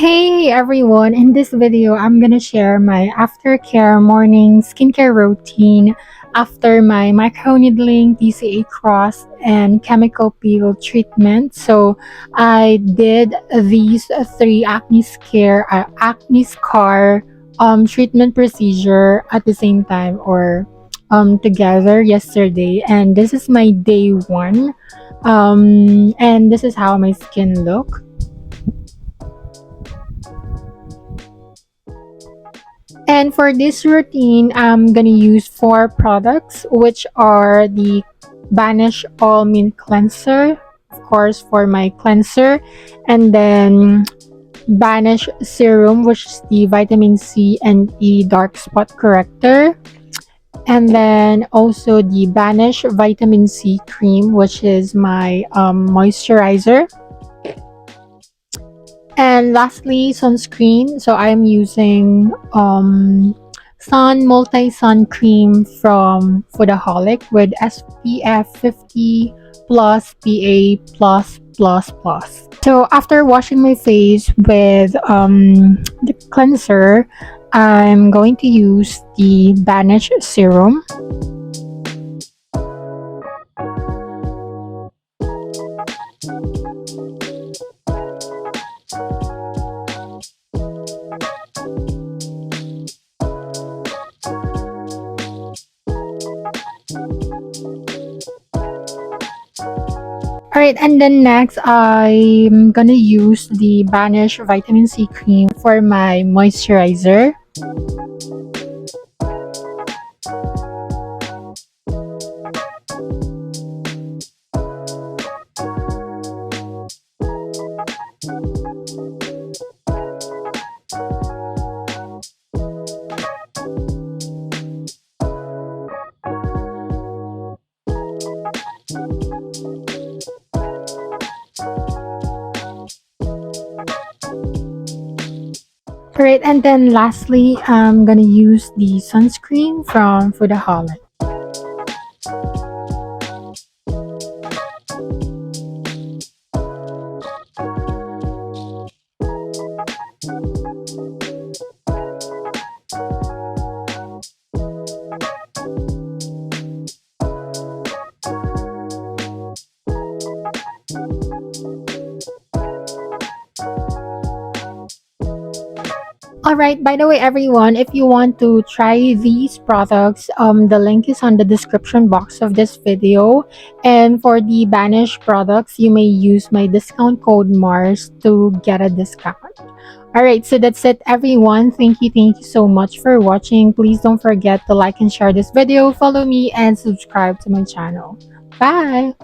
Hey everyone, in this video I'm gonna share my aftercare morning skincare routine after my microneedling, TCA cross, and chemical peel treatment. So I did these three acne scar treatment procedure at the same time or together yesterday, and this is my day one. And this is how my skin look. And for this routine, I'm gonna use four products, which are the Banish All Mint Cleanser, of course, for my cleanser, and then Banish Serum, which is the vitamin C and E dark spot corrector, and then also the Banish Vitamin C Cream, which is my moisturizer. And lastly, sunscreen. So I'm using sun multi-sun cream from Foodaholic with SPF 50 plus PA plus. So after washing my face with the cleanser, I'm going to use the Banish serum. Alright, and then next I'm gonna use the Banish Vitamin C Cream for my moisturizer. Alright, and then lastly, I'm gonna use the sunscreen from Foodaholic. Alright, by the way, everyone, if you want to try these products, the link is on the description box of this video. And for the Banish products, you may use my discount code MARS to get a discount. Alright, so that's it, everyone. Thank you so much for watching. Please don't forget to like and share this video, follow me, and subscribe to my channel. Bye!